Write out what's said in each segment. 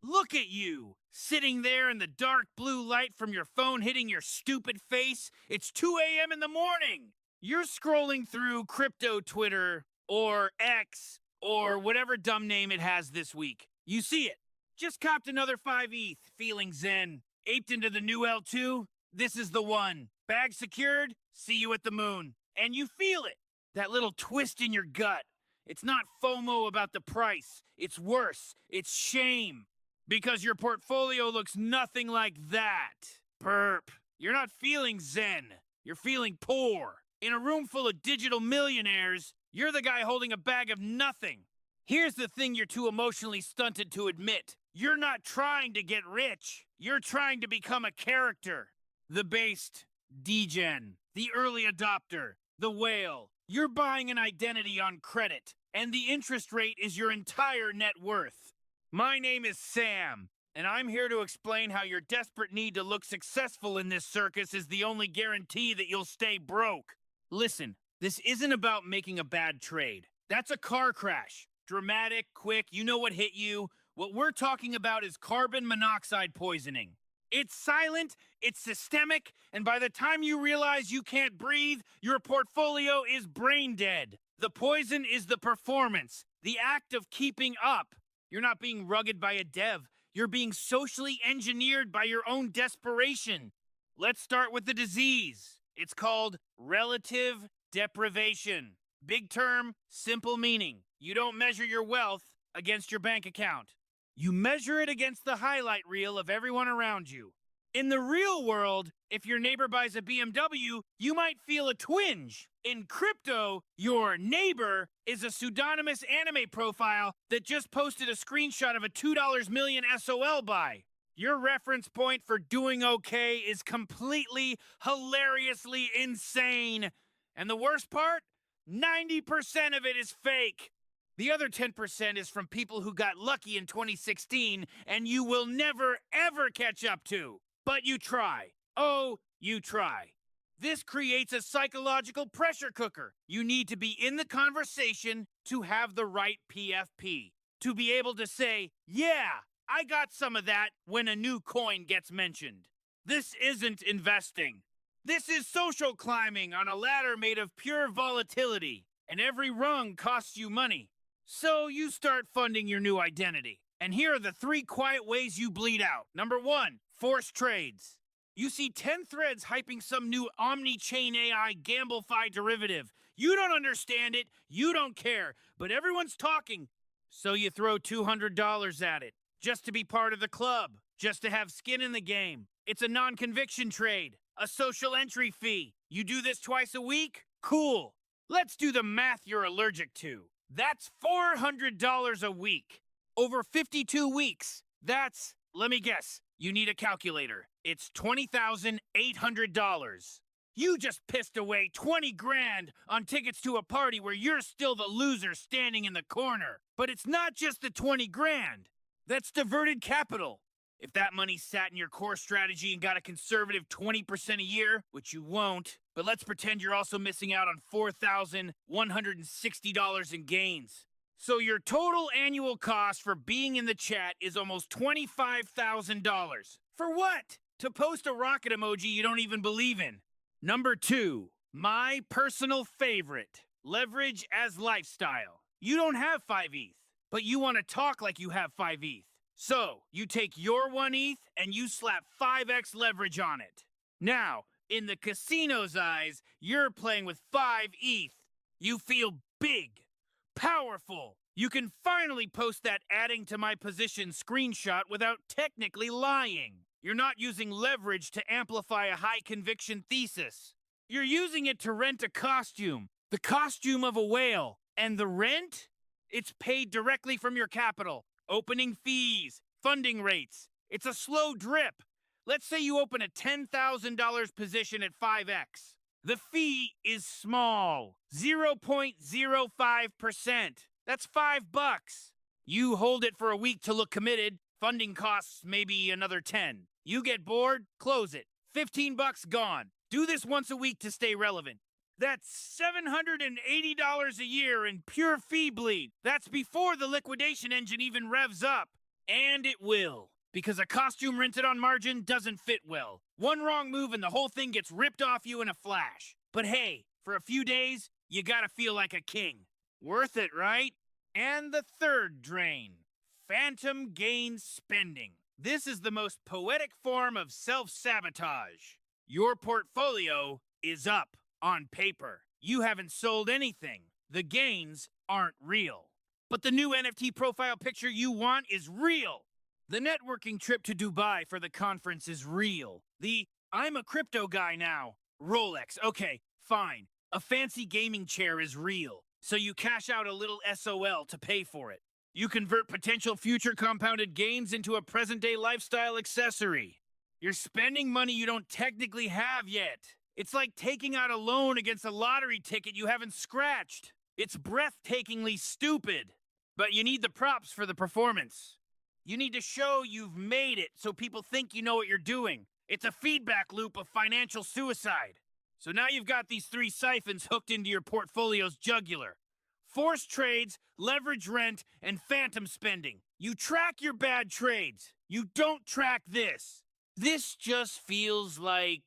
Look at you, sitting there in the dark blue light from your phone hitting your stupid face. It's 2 a.m. in the morning. You're scrolling through crypto Twitter or X or whatever dumb name it has this week. You see it. Just copped another 5 ETH, feeling zen. Aped into the new L2? This is the one. Bag secured? See you at the moon. And you feel it. That little twist in your gut. It's not FOMO about the price. It's worse. It's shame. Because your portfolio looks nothing like that. Burp. You're not feeling zen. You're feeling poor. In a room full of digital millionaires, you're the guy holding a bag of nothing. Here's the thing you're too emotionally stunted to admit. You're not trying to get rich. You're trying to become a character. The based, degen, the early adopter, the whale. You're buying an identity on credit, and the interest rate is your entire net worth. My name is Sam, and I'm here to explain how your desperate need to look successful in this circus is the only guarantee that you'll stay broke. Listen, this isn't about making a bad trade. That's a car crash. Dramatic, quick, you know what hit you. What we're talking about is carbon monoxide poisoning. It's silent, it's systemic, and by the time you realize you can't breathe, your portfolio is brain dead. The poison is the performance, the act of keeping up. You're not being rugged by a dev. You're being socially engineered by your own desperation. Let's start with the disease. It's called relative deprivation. Big term, simple meaning. You don't measure your wealth against your bank account. You measure it against the highlight reel of everyone around you. In the real world, if your neighbor buys a BMW, you might feel a twinge. In crypto, your neighbor is a pseudonymous anime profile that just posted a screenshot of a $2 million SOL buy. Your reference point for doing okay is completely, hilariously insane. And the worst part? 90% of it is fake. The other 10% is from people who got lucky in 2016 and you will never, ever catch up to. But you try. Oh, you try. This creates a psychological pressure cooker. You need to be in the conversation to have the right PFP. To be able to say, yeah, I got some of that when a new coin gets mentioned. This isn't investing. This is social climbing on a ladder made of pure volatility. And every rung costs you money. So you start funding your new identity. And here are the 3 quiet ways you bleed out. Number 1, forced trades. You see 10 threads hyping some new omni-chain AI GambleFi derivative. You don't understand it, you don't care, but everyone's talking. So you throw $200 at it, just to be part of the club, just to have skin in the game. It's a non-conviction trade, a social entry fee. You do this twice a week? Cool. Let's do the math you're allergic to. That's $400 a week. Over 52 weeks. That's, let me guess, you need a calculator. It's $20,800. You just pissed away 20 grand on tickets to a party where you're still the loser standing in the corner. But it's not just the 20 grand. That's diverted capital. If that money sat in your core strategy and got a conservative 20% a year, which you won't, but let's pretend you're also missing out on $4,160 in gains. So your total annual cost for being in the chat is almost $25,000. For what? To post a rocket emoji you don't even believe in. Number 2, my personal favorite, leverage as lifestyle. You don't have 5 ETH, but you want to talk like you have 5 ETH. So, you take your 1 ETH and you slap 5x leverage on it. Now, in the casino's eyes, you're playing with 5 ETH. You feel big, powerful. You can finally post that adding to my position screenshot without technically lying. You're not using leverage to amplify a high conviction thesis. You're using it to rent a costume, the costume of a whale. And the rent? It's paid directly from your capital. Opening fees, funding rates. It's a slow drip. Let's say you open a $10,000 position at 5x. The fee is small, 0.05%. That's $5. You hold it for a week to look committed. Funding costs maybe another 10. You get bored, close it. $15 gone. Do this once a week to stay relevant. That's $780 a year in pure fee bleed. That's before the liquidation engine even revs up. And it will. Because a costume rented on margin doesn't fit well. One wrong move and the whole thing gets ripped off you in a flash. But hey, for a few days, you gotta feel like a king. Worth it, right? And the third drain. Phantom gain spending. This is the most poetic form of self-sabotage. Your portfolio is up on paper. You haven't sold anything. The gains aren't real. But the new NFT profile picture you want is real. The networking trip to Dubai for the conference is real. The I'm a crypto guy now. Rolex. Okay, fine. A fancy gaming chair is real. So you cash out a little SOL to pay for it. You convert potential future compounded gains into a present-day lifestyle accessory. You're spending money you don't technically have yet. It's like taking out a loan against a lottery ticket you haven't scratched. It's breathtakingly stupid. But you need the props for the performance. You need to show you've made it so people think you know what you're doing. It's a feedback loop of financial suicide. So now you've got these three siphons hooked into your portfolio's jugular. Forced trades, leverage rent, and phantom spending. You track your bad trades. You don't track this. This just feels like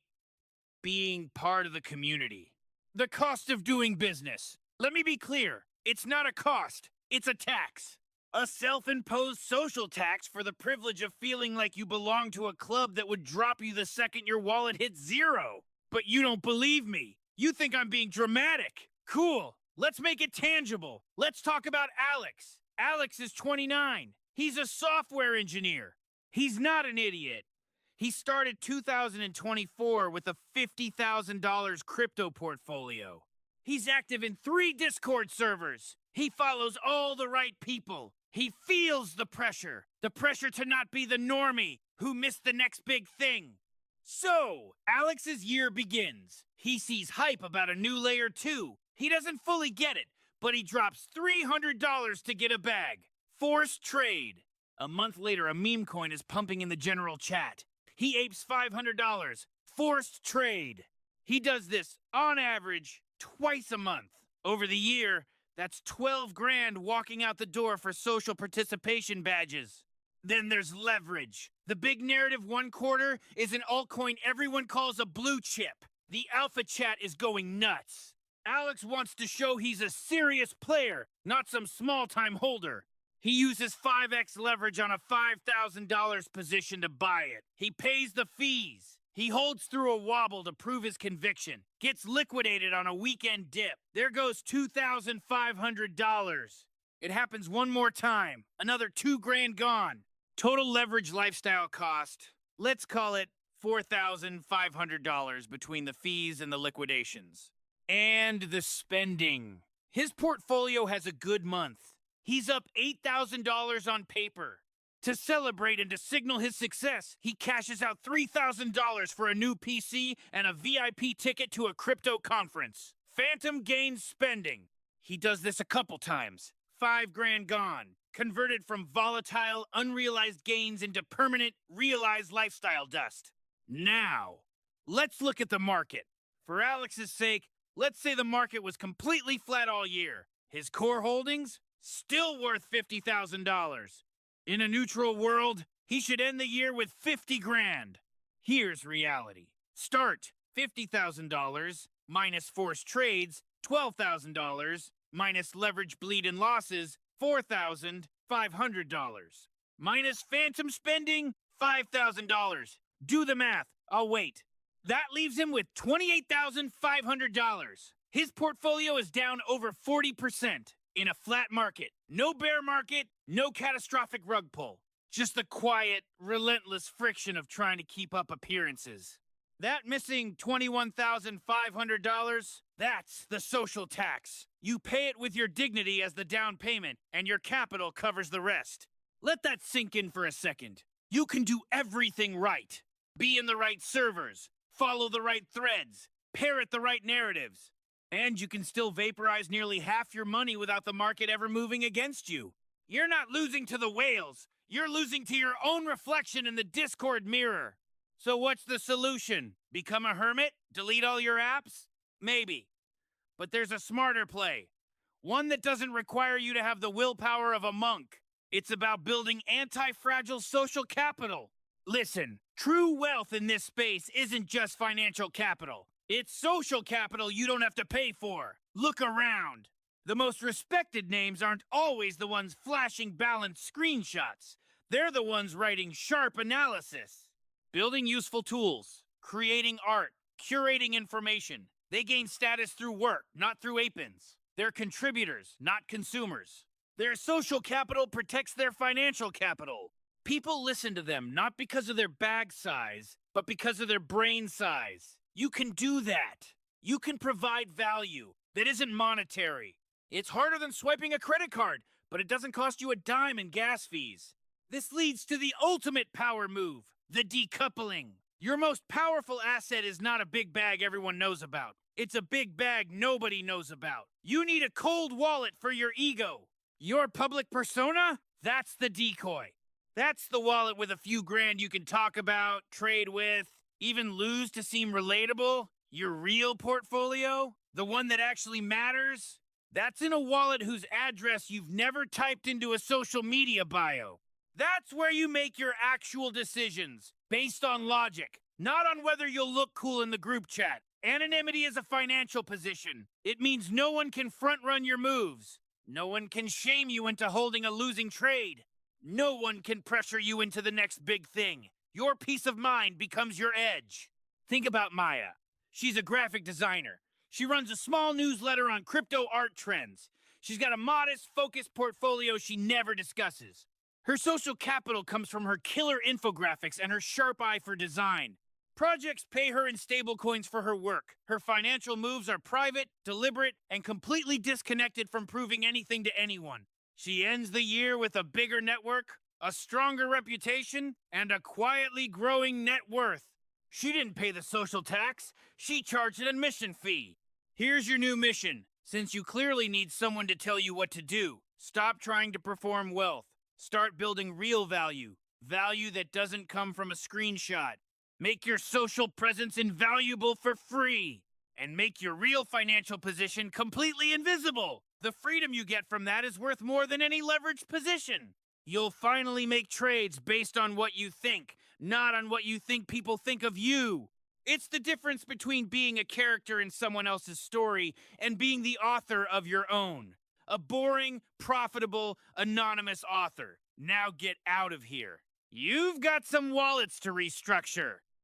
being part of the community. The cost of doing business. Let me be clear. It's not a cost. It's a tax. A self-imposed social tax for the privilege of feeling like you belong to a club that would drop you the second your wallet hits zero. But you don't believe me. You think I'm being dramatic. Cool. Let's make it tangible. Let's talk about Alex. Alex is 29. He's a software engineer. He's not an idiot. He started 2024 with a $50,000 crypto portfolio. He's active in 3 Discord servers. He follows all the right people. He feels the pressure to not be the normie who missed the next big thing. So, Alex's year begins. He sees hype about a new layer 2. He doesn't fully get it, but he drops $300 to get a bag. Forced trade. A month later, a meme coin is pumping in the general chat. He apes $500. Forced trade. He does this, on average, twice a month. Over the year, that's 12 grand walking out the door for social participation badges. Then there's leverage. The big narrative one quarter is an altcoin everyone calls a blue chip. The alpha chat is going nuts. Alex wants to show he's a serious player, not some small-time holder. He uses 5x leverage on a $5,000 position to buy it. He pays the fees. He holds through a wobble to prove his conviction. Gets liquidated on a weekend dip. There goes $2,500. It happens one more time. Another 2 grand gone. Total leverage lifestyle cost, let's call it $4,500 between the fees and the liquidations. And the spending. His portfolio has a good month. He's up $8,000 on paper. To celebrate and to signal his success, he cashes out $3,000 for a new PC and a VIP ticket to a crypto conference. Phantom gains spending. He does this a couple times. 5 grand gone. Converted from volatile, unrealized gains into permanent, realized lifestyle dust. Now, let's look at the market. For Alex's sake, let's say the market was completely flat all year. His core holdings? Still worth $50,000. In a neutral world, he should end the year with 50 grand. Here's reality. Start $50,000 minus forced trades, $12,000 minus leverage bleed and losses, $4,500 minus phantom spending, $5,000. Do the math. I'll wait. That leaves him with $28,500. His portfolio is down over 40% in a flat market. No bear market, no catastrophic rug pull. Just the quiet, relentless friction of trying to keep up appearances. That missing $21,500, that's the social tax. You pay it with your dignity as the down payment, and your capital covers the rest. Let that sink in for a second. You can do everything right. Be in the right servers, follow the right threads, parrot the right narratives. And you can still vaporize nearly half your money without the market ever moving against you. You're not losing to the whales. You're losing to your own reflection in the Discord mirror. So what's the solution? Become a hermit? Delete all your apps? Maybe. But there's a smarter play. One that doesn't require you to have the willpower of a monk. It's about building anti-fragile social capital. Listen, true wealth in this space isn't just financial capital. It's social capital you don't have to pay for. Look around. The most respected names aren't always the ones flashing balanced screenshots. They're the ones writing sharp analysis. Building useful tools, creating art, curating information. They gain status through work, not through apins. They're contributors, not consumers. Their social capital protects their financial capital. People listen to them not because of their bag size, but because of their brain size. You can do that. You can provide value that isn't monetary. It's harder than swiping a credit card, but it doesn't cost you a dime in gas fees. This leads to the ultimate power move, the decoupling. Your most powerful asset is not a big bag everyone knows about. It's a big bag nobody knows about. You need a cold wallet for your ego. Your public persona? That's the decoy. That's the wallet with a few grand you can talk about, trade with, even lose to seem relatable. Your real portfolio? The one that actually matters? That's in a wallet whose address you've never typed into a social media bio. That's where you make your actual decisions, based on logic, not on whether you'll look cool in the group chat. Anonymity is a financial position. It means no one can front-run your moves. No one can shame you into holding a losing trade. No one can pressure you into the next big thing. Your peace of mind becomes your edge. Think about Maya. She's a graphic designer. She runs a small newsletter on crypto art trends. She's got a modest, focused portfolio she never discusses. Her social capital comes from her killer infographics and her sharp eye for design. Projects pay her in stablecoins for her work. Her financial moves are private, deliberate, and completely disconnected from proving anything to anyone. She ends the year with a bigger network, a stronger reputation, and a quietly growing net worth. She didn't pay the social tax. She charged an admission fee. Here's your new mission. Since you clearly need someone to tell you what to do, stop trying to perform wealth. Start building real value. Value that doesn't come from a screenshot. Make your social presence invaluable for free. And make your real financial position completely invisible. The freedom you get from that is worth more than any leveraged position. You'll finally make trades based on what you think, not on what you think people think of you. It's the difference between being a character in someone else's story and being the author of your own. A boring, profitable, anonymous author. Now get out of here. You've got some wallets to restructure.